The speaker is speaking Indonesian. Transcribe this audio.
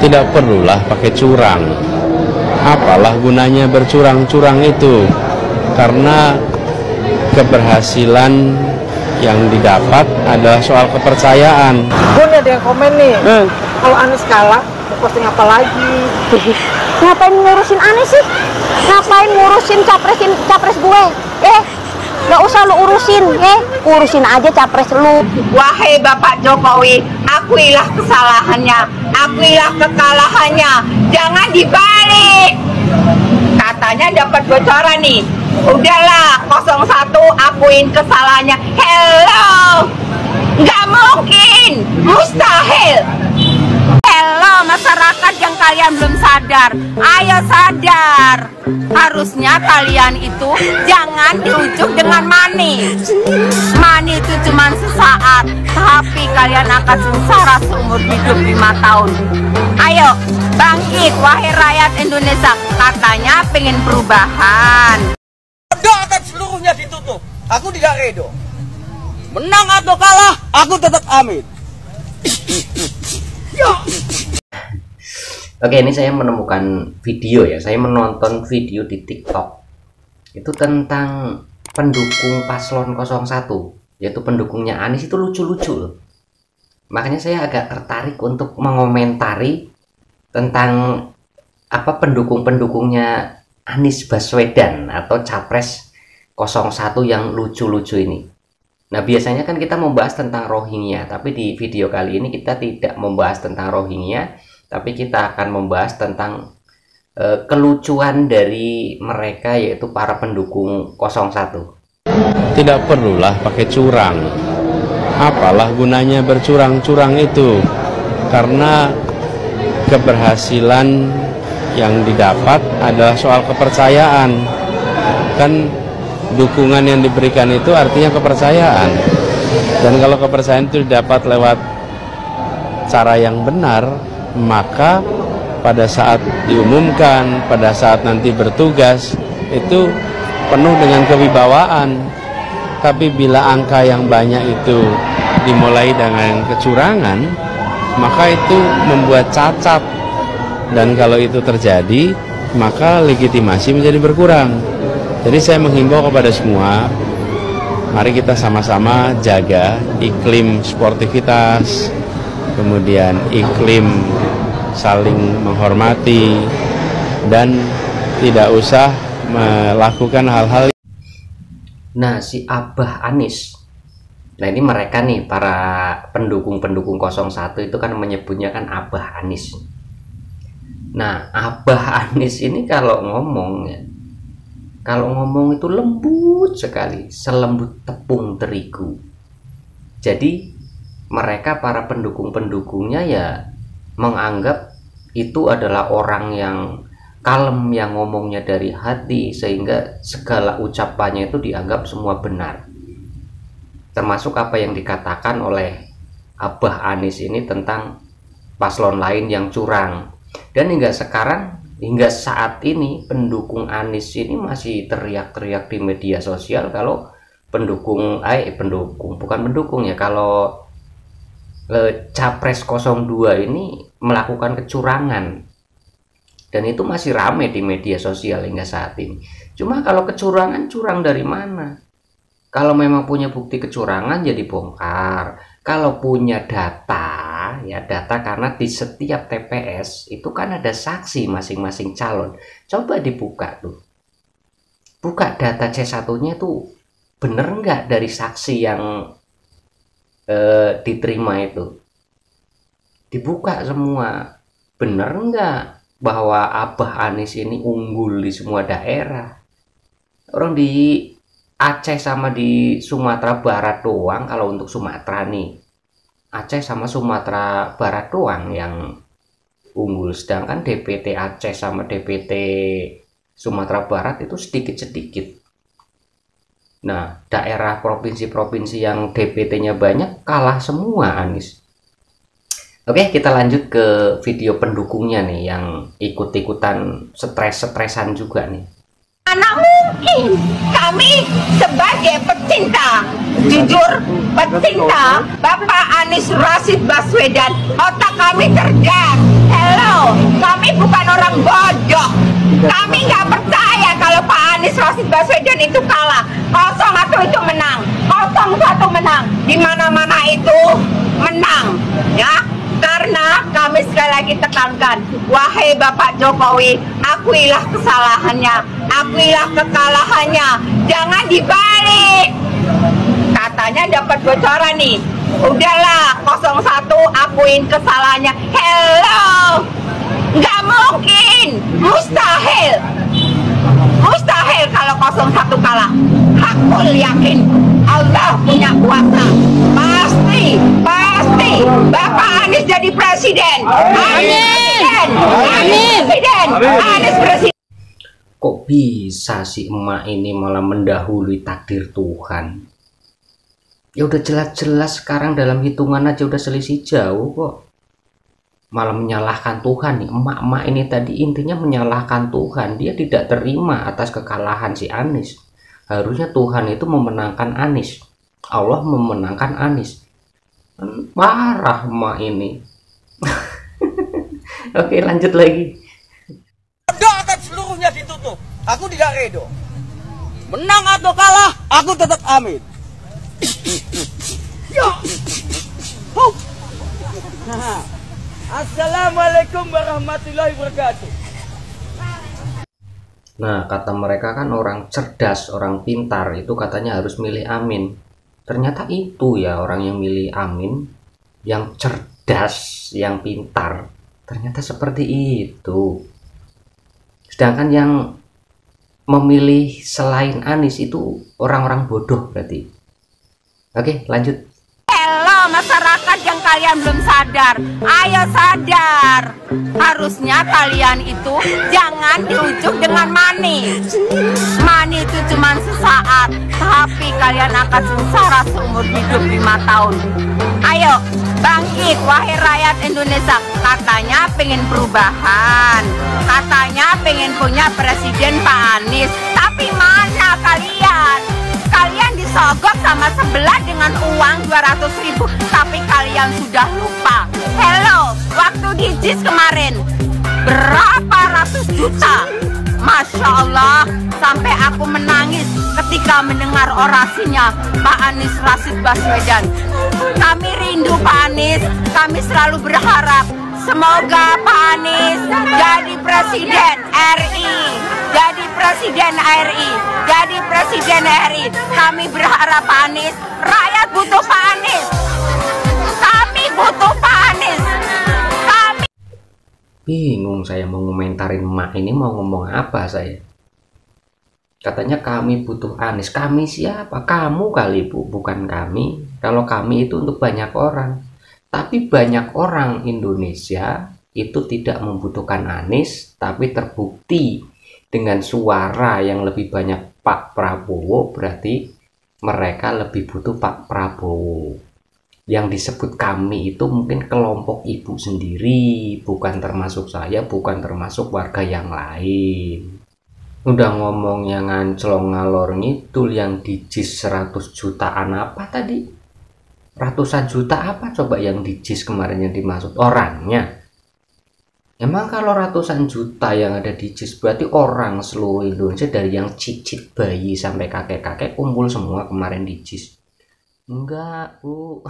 Tidak perlulah pakai curang. Apalah gunanya bercurang-curang itu? Karena keberhasilan yang didapat adalah soal kepercayaan. Bun, ada yang komen nih, kalau Anies kalah, mau posting apa lagi? Ngapain ngurusin Anies sih? Ngapain ngurusin capres gue? Gak usah lu urusin, urusin aja capres lu. Wahai Bapak Jokowi, akuilah kesalahannya, akuilah kekalahannya, jangan dibalik. Katanya dapat bocoran nih, udahlah 01 akuin kesalahannya. Hello, nggak mungkin, mustahil. Hello masyarakat yang kalian belum sadar, ayo sadar. Harusnya kalian itu jangan diujuk dengan money. Money itu cuma sesaat, tapi kalian akan sengsara seumur hidup 5 tahun. Ayo bangkit wahai rakyat Indonesia, katanya pengen perubahan. Akan seluruhnya ditutup. Aku tidak redo. Menang atau kalah, aku tetap Amin. Oke, ini saya menemukan video ya. Saya menonton video di TikTok. Itu tentang pendukung paslon 01, yaitu pendukungnya Anies, itu lucu-lucu. Makanya saya agak tertarik untuk mengomentari tentang apa pendukung-pendukungnya Anies Baswedan atau Capres 01 yang lucu-lucu ini. Nah, biasanya kan kita membahas tentang Rohingya, tapi di video kali ini kita tidak membahas tentang Rohingya, tapi kita akan membahas tentang kelucuan dari mereka, yaitu para pendukung 01. Tidak perlulah pakai curang. Apalah gunanya bercurang-curang itu? Karena keberhasilan yang didapat adalah soal kepercayaan. Kan dukungan yang diberikan itu artinya kepercayaan. Dan kalau kepercayaan itu didapat lewat cara yang benar, maka pada saat diumumkan, pada saat nanti bertugas, itu penuh dengan kewibawaan. Tapi bila angka yang banyak itu dimulai dengan kecurangan, maka itu membuat cacat. Dan kalau itu terjadi, maka legitimasi menjadi berkurang. Jadi saya menghimbau kepada semua, mari kita sama-sama jaga iklim sportivitas, kemudian iklim saling menghormati, dan tidak usah melakukan hal-hal. Nah, si Abah Anies, nah ini mereka nih, para pendukung-pendukung 01 itu kan menyebutnya kan Abah Anies. Nah, Abah Anies ini kalau ngomong itu lembut sekali, selembut tepung terigu. Jadi mereka para pendukung-pendukungnya ya menganggap itu adalah orang yang kalem, yang ngomongnya dari hati, sehingga segala ucapannya itu dianggap semua benar. Termasuk apa yang dikatakan oleh Abah Anies ini tentang paslon lain yang curang. Dan hingga sekarang, hingga saat ini, pendukung Anies ini masih teriak-teriak di media sosial kalau kalau Capres 02 ini melakukan kecurangan. Dan itu masih rame di media sosial hingga saat ini. Cuma kalau kecurangan, curang dari mana? Kalau memang punya bukti kecurangan, ya dibongkar. Kalau punya data, ya data, karena di setiap TPS itu kan ada saksi masing-masing calon. Coba dibuka tuh. Buka data C1-nya tuh, bener nggak dari saksi yang diterima itu? Dibuka semua. Bener nggak bahwa Abah Anies ini unggul di semua daerah? Orang di Aceh sama di Sumatera Barat doang, kalau untuk Sumatera nih, Aceh sama Sumatera Barat doang yang unggul, sedangkan DPT Aceh sama DPT Sumatera Barat itu sedikit-sedikit. Nah, daerah provinsi-provinsi yang DPT-nya banyak kalah semua Anies. Oke, kita lanjut ke video pendukungnya nih yang ikut-ikutan stres-stresan juga nih. Mana mungkin kami sebagai pecinta, jujur pecinta Bapak Anies Rashid Baswedan, otak kami cerdas. bodoh. Kami nggak percaya kalau Pak Anies Rashid Baswedan itu kalah. 01 itu menang, 01 menang, di mana-mana itu menang, ya. Karena kami sekali lagi tekankan, wahai Bapak Jokowi, akuilah kesalahannya, akuilah kekalahannya, jangan dibalik. Katanya dapat bocoran nih, udahlah 01 akuin kesalahannya. Hello, nggak mungkin, mustahil, mustahil kalau 01 kalah. Hakul yakin Allah punya kuasa, pasti Bapak Anies jadi presiden. Amin. Amin. Presiden. Anies presiden. Kok bisa si emak ini malah mendahului takdir Tuhan? Ya udah jelas-jelas sekarang dalam hitungan aja udah selisih jauh kok. Malah menyalahkan Tuhan nih. Emak-emak ini tadi intinya menyalahkan Tuhan. Dia tidak terima atas kekalahan si Anies. Harusnya Tuhan itu memenangkan Anies. Allah memenangkan Anies. Parah emak ini. Oke, lanjut lagi. Akan seluruhnya ditutup. Aku tidak redo. Menang atau kalah, aku tetap Amin. Ya. Assalamualaikum warahmatullahi wabarakatuh. Nah, kata mereka kan orang cerdas, orang pintar itu katanya harus milih Amin. Ternyata itu ya orang yang milih Amin, yang cerdas, yang pintar. Ternyata seperti itu. Sedangkan yang memilih selain Anies itu orang-orang bodoh berarti. Oke, lanjut. Hello masyarakat yang kalian belum sadar, ayo sadar. Harusnya kalian itu jangan diujuk dengan manis. Manis itu cuma sesaat, tapi kalian akan sengsara seumur hidup 5 tahun. Ayo bangkit wahai rakyat Indonesia. Katanya pengen perubahan, katanya pengen punya presiden Pak Anies. Tapi mana kalian? Kalian disogok sama sebelah dengan uang 200.000, tapi kalian sudah lupa. Hello, waktu di JIS kemarin berapa ratus juta? Masya Allah, sampai aku menangis ketika mendengar orasinya Pak Anies Rashid Baswedan. Kami rindu Pak Anies, kami selalu berharap semoga Pak Anies jadi presiden RI, jadi presiden RI, jadi presiden RI. Kami berharap Pak Anies, rakyat butuh Pak Anies, kami butuh Pak Anies. Bingung saya mau ngomentarin emak ini mau ngomong apa saya. Katanya kami butuh Anies. Kami siapa? Kamu kali Bu, bukan kami. Kalau kami itu untuk banyak orang. Tapi banyak orang Indonesia itu tidak membutuhkan Anies, tapi terbukti dengan suara yang lebih banyak Pak Prabowo, berarti mereka lebih butuh Pak Prabowo. Yang disebut kami itu mungkin kelompok ibu sendiri, bukan termasuk saya, bukan termasuk warga yang lain. Udah ngomongnya nganclong ngalor ngidul, yang di JIS 100 jutaan apa tadi? Ratusan juta apa coba yang di JIS kemarin yang dimaksud? Orangnya. Emang kalau ratusan juta yang ada di JIS berarti orang seluruh Indonesia dari yang cicit bayi sampai kakek-kakek kumpul semua kemarin di JIS? Enggak, Bu.